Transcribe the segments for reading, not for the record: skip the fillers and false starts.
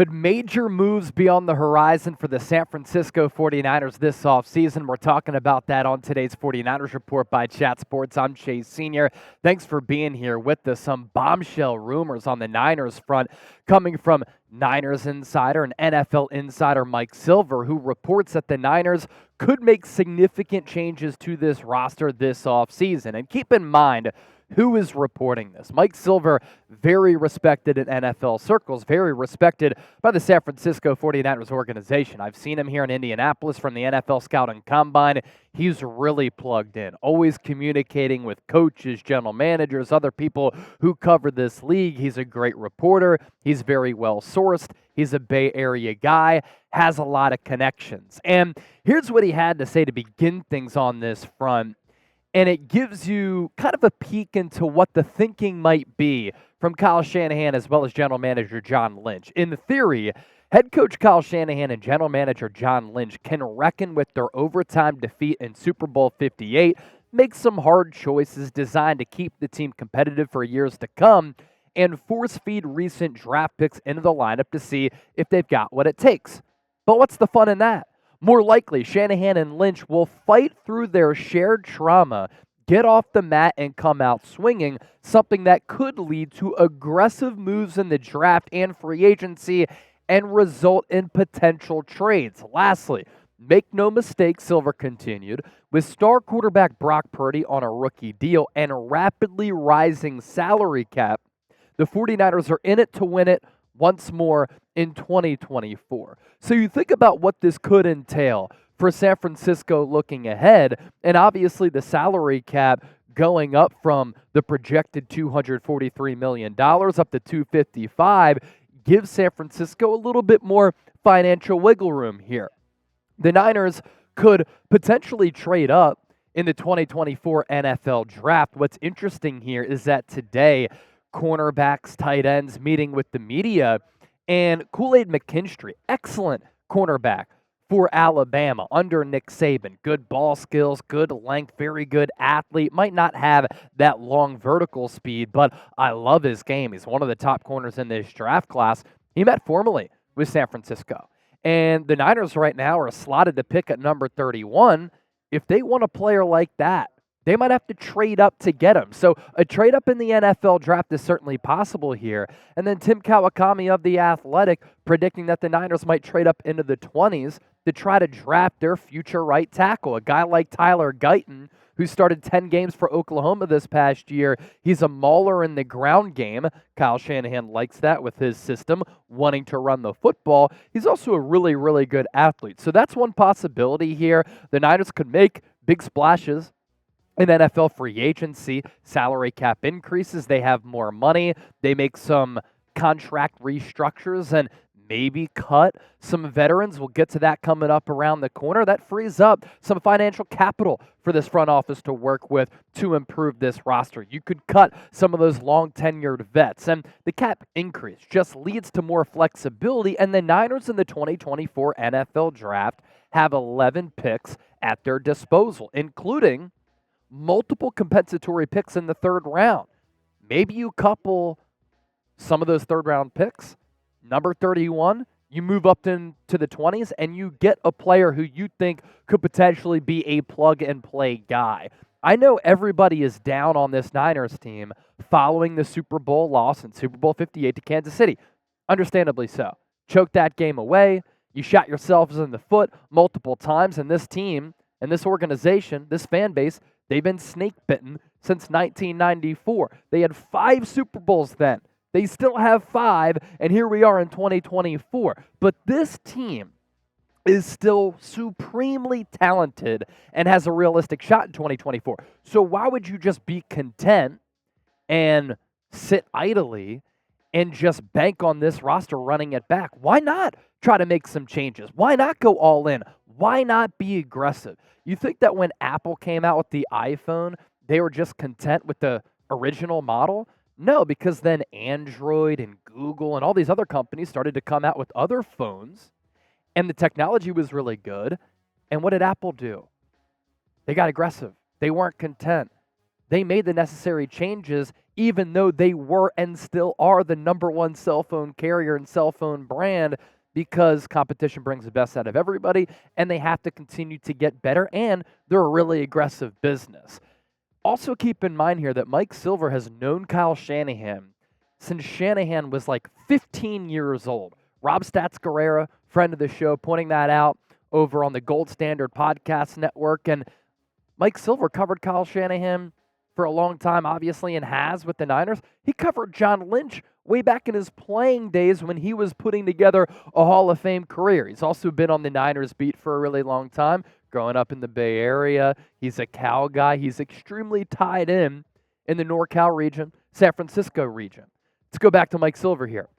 Could major moves be on the horizon for the San Francisco 49ers this offseason? We're talking about that on today's 49ers Report by Chat Sports. I'm Chase Sr. Thanks for being here with us. Some bombshell rumors on the Niners front coming from Niners insider and NFL insider Mike Silver, who reports that the Niners could make significant changes to this roster this offseason. And keep in mind, who is reporting this? Mike Silver, very respected in NFL circles, very respected by the San Francisco 49ers organization. I've seen him here in Indianapolis from the NFL Scouting Combine. He's really plugged in, always communicating with coaches, general managers, other people who cover this league. He's a great reporter. He's very well sourced. He's a Bay Area guy, has a lot of connections. And here's what he had to say to begin things on this front. And it gives you kind of a peek into what the thinking might be from Kyle Shanahan as well as general manager John Lynch. In theory, head coach Kyle Shanahan and general manager John Lynch can reckon with their overtime defeat in Super Bowl LVIII, make some hard choices designed to keep the team competitive for years to come, and force-feed recent draft picks into the lineup to see if they've got what it takes. But what's the fun in that? More likely, Shanahan and Lynch will fight through their shared trauma, get off the mat, and come out swinging, something that could lead to aggressive moves in the draft and free agency and result in potential trades. Lastly, make no mistake, Silver continued, with star quarterback Brock Purdy on a rookie deal and rapidly rising salary cap, the 49ers are in it to win it once more in 2024. So you think about what this could entail for San Francisco looking ahead, and obviously the salary cap going up from the projected $243 million up to $255 gives San Francisco a little bit more financial wiggle room here. The Niners could potentially trade up in the 2024 NFL Draft. What's interesting here is that today, cornerbacks, tight ends meeting with the media, and Kool-Aid McKinstry, excellent cornerback for Alabama under Nick Saban. Good ball skills, good length, very good athlete. Might not have that long vertical speed, but I love his game. He's one of the top corners in this draft class. He met formally with San Francisco. And the Niners right now are slotted to pick at number 31. If they want a player like that, they might have to trade up to get him. So a trade up in the NFL draft is certainly possible here. And then Tim Kawakami of The Athletic predicting that the Niners might trade up into the 20s to try to draft their future right tackle. A guy like Tyler Guyton, who started 10 games for Oklahoma this past year. He's a mauler in the ground game. Kyle Shanahan likes that with his system, wanting to run the football. He's also a really, really good athlete. So that's one possibility here. The Niners could make big splashes in NFL free agency, salary cap increases, they have more money, they make some contract restructures and maybe cut some veterans. We'll get to that coming up around the corner. That frees up some financial capital for this front office to work with to improve this roster. You could cut some of those long-tenured vets, and the cap increase just leads to more flexibility, and the Niners in the 2024 NFL Draft have 11 picks at their disposal, including multiple compensatory picks in the third round. Maybe you couple some of those third-round picks. Number 31, you move up into the 20s, and you get a player who you think could potentially be a plug-and-play guy. I know everybody is down on this Niners team following the Super Bowl loss in Super Bowl LVIII to Kansas City. Understandably so. Choked that game away. You shot yourselves in the foot multiple times, and this team and this organization, this fan base, they've been snake-bitten since 1994. They had 5 Super Bowls then. They still have 5, and here we are in 2024. But this team is still supremely talented and has a realistic shot in 2024. So why would you just be content and sit idly and just bank on this roster running it back? Why not try to make some changes? Why not go all in? Why not be aggressive? You think that when Apple came out with the iPhone, they were just content with the original model? No, because then Android and Google and all these other companies started to come out with other phones, and the technology was really good. And what did Apple do? They got aggressive. They weren't content. they made the necessary changes, even though they were and still are the number one cell phone carrier and cell phone brand, because competition brings the best out of everybody, and they have to continue to get better, and they're a really aggressive business. Also keep in mind here that Mike Silver has known Kyle Shanahan since Shanahan was like 15 years old. Rob Stats Guerrera, friend of the show, pointing that out over on the Gold Standard Podcast Network. And Mike Silver covered Kyle Shanahan for a long time, obviously, and has with the Niners. He covered John Lynch way back in his playing days when he was putting together a Hall of Fame career. He's also been on the Niners beat for a really long time, growing up in the Bay Area. He's a Cal guy. He's extremely tied in the NorCal region, San Francisco region. Let's go back to Mike Silver here.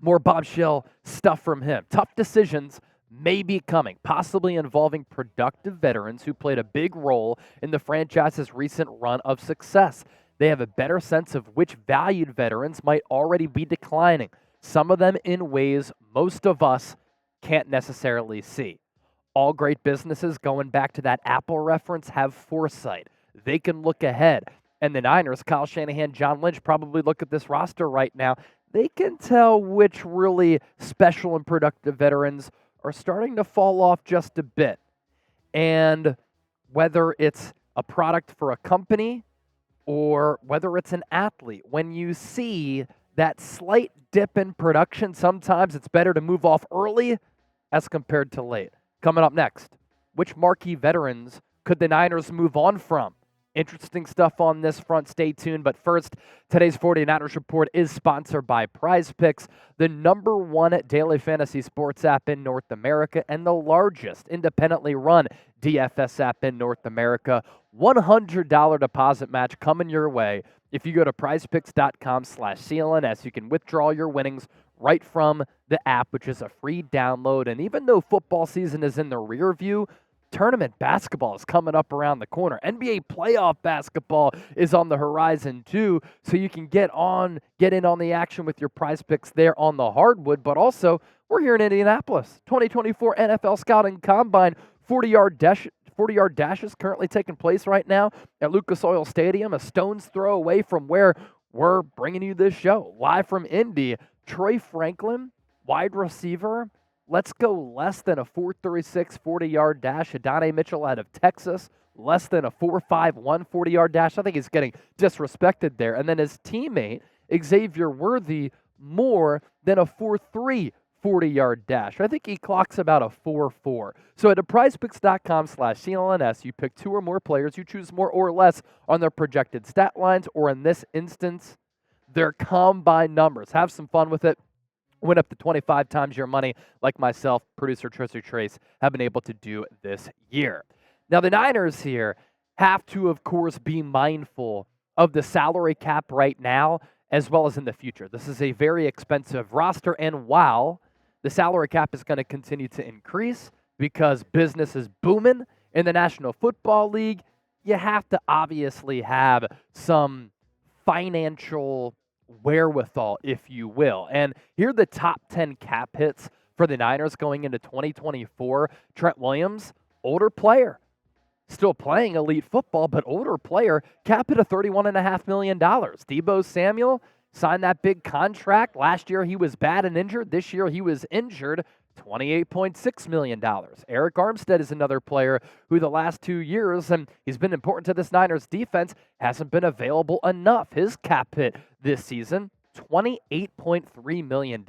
More bombshell stuff from him. Tough decisions may be coming, possibly involving productive veterans who played a big role in the franchise's recent run of success. They have a better sense of which valued veterans might already be declining, some of them in ways most of us can't necessarily see. All great businesses, going back to that Apple reference, have foresight. They can look ahead. And the Niners, Kyle Shanahan, John Lynch, probably look at this roster right now. They can tell which really special and productive veterans are starting to fall off just a bit. And whether it's a product for a company or whether it's an athlete, when you see that slight dip in production, sometimes it's better to move off early as compared to late. Coming up next, which marquee veterans could the Niners move on from? Interesting stuff on this front. Stay tuned. But first, today's 49ers Report is sponsored by Prize Picks, the #1 daily fantasy sports app in North America and the largest independently run DFS app in North America. $100 deposit match coming your way. If you go to prizepicks.com/CLNS, you can withdraw your winnings right from the app, which is a free download. And even though football season is in the rear view, tournament basketball is coming up around the corner. NBA playoff basketball is on the horizon too, so you can get in on the action with your Prize Picks there on the hardwood. But also, we're here in Indianapolis, 2024 NFL Scouting Combine, 40-yard dash is currently taking place right now at Lucas Oil Stadium, a stone's throw away from where we're bringing you this show. Live from Indy, Troy Franklin, wide receiver. Let's go less than a 4.36 40-yard dash. Adonai Mitchell out of Texas, less than a 4.51 40-yard dash. I think he's getting disrespected there. And then his teammate, Xavier Worthy, more than a 4.3 40-yard dash. I think he clocks about a 4.4. So at prizepicks.com/CLNS, you pick two or more players. You choose more or less on their projected stat lines, or in this instance, their combine numbers. Have some fun with it. Win up to 25 times your money, like myself, producer Trace, have been able to do this year. Now, the Niners here have to, of course, be mindful of the salary cap right now, as well as in the future. This is a very expensive roster, and while the salary cap is going to continue to increase because business is booming in the National Football League, you have to obviously have some financial wherewithal, if you will. And here are the top 10 cap hits for the Niners going into 2024. Trent Williams, older player, still playing elite football, but older player, cap hit of $31.5 million. Deebo Samuel signed that big contract. Last year he was bad and injured. This year he was injured. $28.6 million. Eric Armstead is another player who the last 2 years, and he's been important to this Niners defense, hasn't been available enough. His cap hit this season, $28.3 million.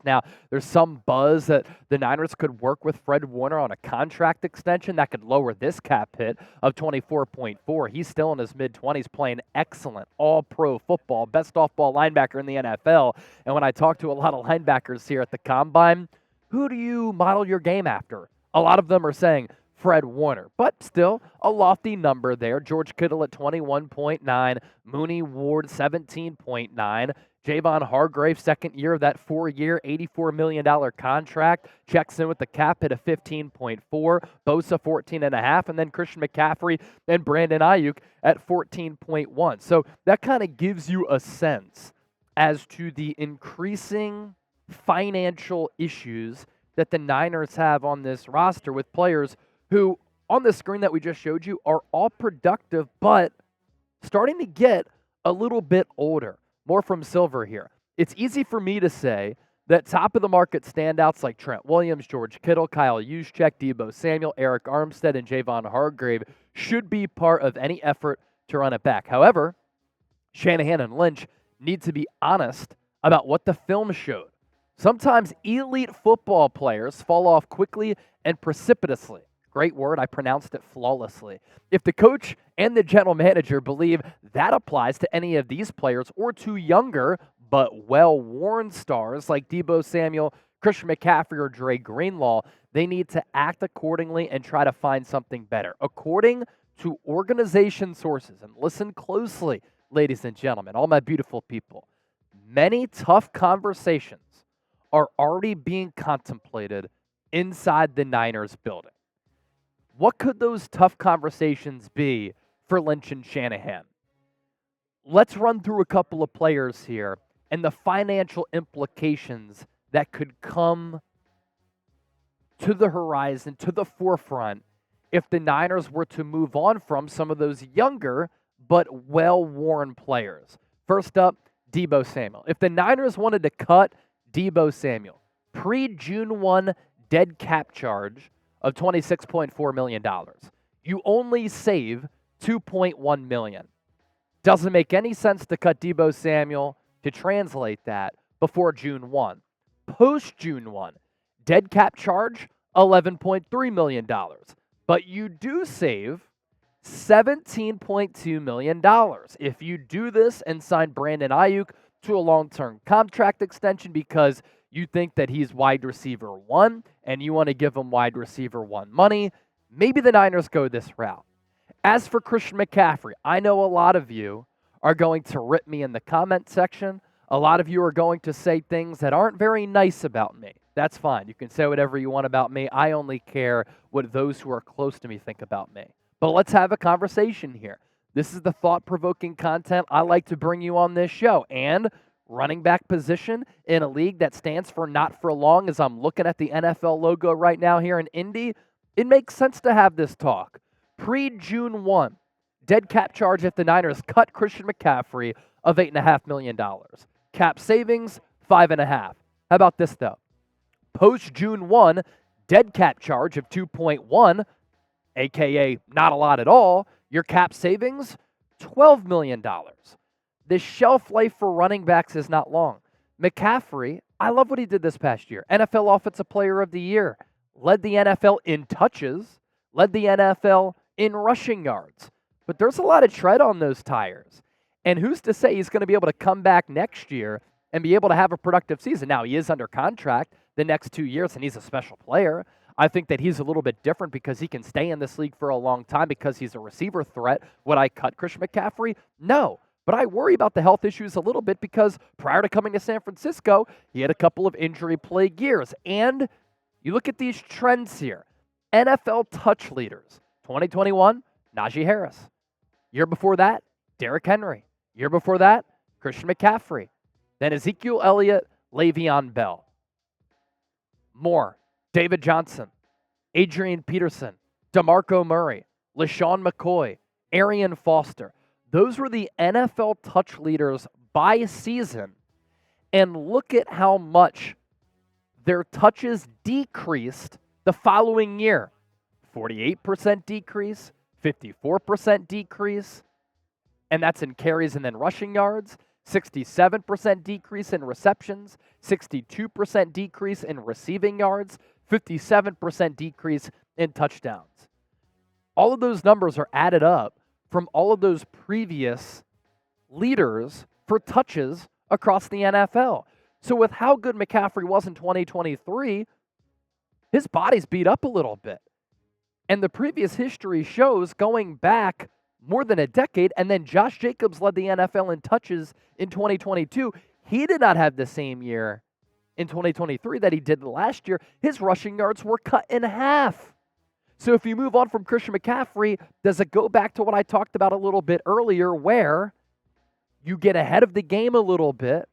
Now, there's some buzz that the Niners could work with Fred Warner on a contract extension that could lower this cap hit of $24.4. He's still in his mid-20s playing excellent all-pro football, best off-ball linebacker in the NFL. And when I talk to a lot of linebackers here at the Combine, who do you model your game after? A lot of them are saying Fred Warner, but still a lofty number there. George Kittle at 21.9, Mooney Ward 17.9, Javon Hargrave, second year of that 4-year, $84 million contract, checks in with the cap hit of 15.4, Bosa 14.5, and then Christian McCaffrey and Brandon Ayuk at 14.1. So that kind of gives you a sense as to the increasing financial issues that the Niners have on this roster with players who, on the screen that we just showed you, are all productive, but starting to get a little bit older. More from Silver here. It's easy for me to say that top of the market standouts like Trent Williams, George Kittle, Kyle Juszczyk, Deebo Samuel, Eric Armstead, and Javon Hargrave should be part of any effort to run it back. However, Shanahan and Lynch need to be honest about what the film showed. Sometimes elite football players fall off quickly and precipitously. Great word, I pronounced it flawlessly. If the coach and the general manager believe that applies to any of these players or to younger but well-worn stars like Deebo Samuel, Christian McCaffrey, or Dre Greenlaw, they need to act accordingly and try to find something better. According to organization sources, and listen closely, ladies and gentlemen, all my beautiful people, many tough conversations are already being contemplated inside the Niners building. What could those tough conversations be for Lynch and Shanahan? Let's run through a couple of players here and the financial implications that could come to the horizon, to the forefront, if the Niners were to move on from some of those younger but well-worn players. First up, Deebo Samuel. If the Niners wanted to cut Deebo Samuel, pre-June 1 dead cap charge of $26.4 million, you only save $2.1 million. Doesn't make any sense to cut Deebo Samuel, to translate that, before June 1. Post-June 1, dead cap charge, $11.3 million. But you do save $17.2 million if you do this and sign Brandon Ayuk to a long-term contract extension because you think that he's wide receiver 1 and you want to give him wide receiver 1 money. Maybe the Niners go this route. As for Christian McCaffrey, I know a lot of you are going to rip me in the comment section. A lot of you are going to say things that aren't very nice about me. That's fine. You can say whatever you want about me. I only care what those who are close to me think about me. But let's have a conversation here. This is the thought-provoking content I like to bring you on this show. And running back position in a league that stands for not for long, as I'm looking at the NFL logo right now here in Indy, it makes sense to have this talk. Pre-June 1, dead cap charge if the Niners cut Christian McCaffrey of $8.5 million. Cap savings, $5.5. How about this, though? Post-June 1, dead cap charge of 2.1, a.k.a. not a lot at all. Your cap savings, $12 million. The shelf life for running backs is not long. McCaffrey, I love what he did this past year. NFL Offensive Player of the Year. Led the NFL in touches. Led the NFL in rushing yards. But there's a lot of tread on those tires. And who's to say he's going to be able to come back next year and be able to have a productive season? Now, he is under contract the next 2 years, and he's a special player. I think that he's a little bit different because he can stay in this league for a long time because he's a receiver threat. Would I cut Christian McCaffrey? No. But I worry about the health issues a little bit because prior to coming to San Francisco, he had a couple of injury-plagued years. And you look at these trends here. NFL touch leaders. 2021, Najee Harris. Year before that, Derrick Henry. Year before that, Christian McCaffrey. Then Ezekiel Elliott, Le'Veon Bell. More, David Johnson, Adrian Peterson, DeMarco Murray, LaShawn McCoy, Arian Foster. Those were the NFL touch leaders by season. And look at how much their touches decreased the following year. 48% decrease, 54% decrease, and that's in carries and then rushing yards. 67% decrease in receptions, 62% decrease in receiving yards, 57% decrease in touchdowns. All of those numbers are added up from all of those previous leaders for touches across the NFL. So with how good McCaffrey was in 2023, his body's beat up a little bit. And the previous history shows going back more than a decade, and then Josh Jacobs led the NFL in touches in 2022. He did not have the same year in 2023 that he did last year. His rushing yards were cut in half. So if you move on from Christian McCaffrey, does it go back to what I talked about a little bit earlier, where you get ahead of the game a little bit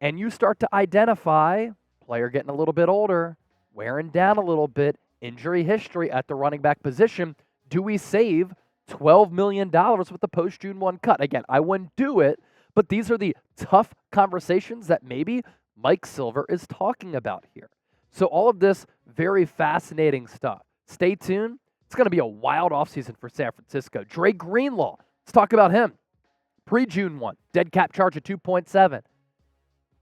and you start to identify player getting a little bit older, wearing down a little bit, injury history at the running back position? Do we save $12 million with the post-June 1 cut. Again, I wouldn't do it, but these are the tough conversations that maybe Mike Silver is talking about here. So all of this very fascinating stuff. Stay tuned. It's going to be a wild offseason for San Francisco. Dre Greenlaw, let's talk about him. Pre-June 1, dead cap charge of 2.7.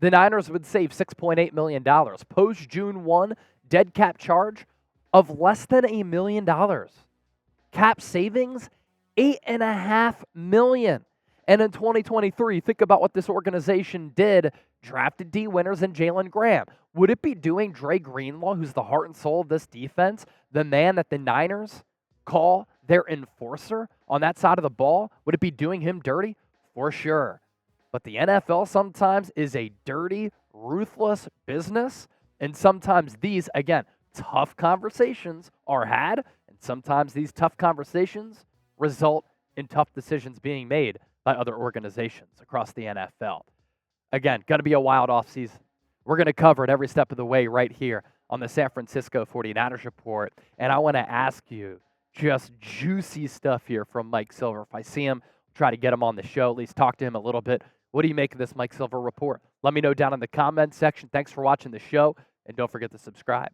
The Niners would save $6.8 million. Post-June 1, dead cap charge of less than $1 million. Cap savings, $8.5 million. And in 2023, think about what this organization did. Drafted D. Winters and Jalen Graham. Would it be doing Dre Greenlaw, who's the heart and soul of this defense, the man that the Niners call their enforcer on that side of the ball? Would it be doing him dirty? For sure. But the NFL sometimes is a dirty, ruthless business. And sometimes these, again, tough conversations are had. And sometimes these tough conversations result in tough decisions being made by other organizations across the NFL. Again, going to be a wild offseason. We're going to cover it every step of the way right here on the San Francisco 49ers Report. And I want to ask you just juicy stuff here from Mike Silver. If I see him, try to get him on the show, at least talk to him a little bit. What do you make of this Mike Silver report? Let me know down in the comments section. Thanks for watching the show, and don't forget to subscribe.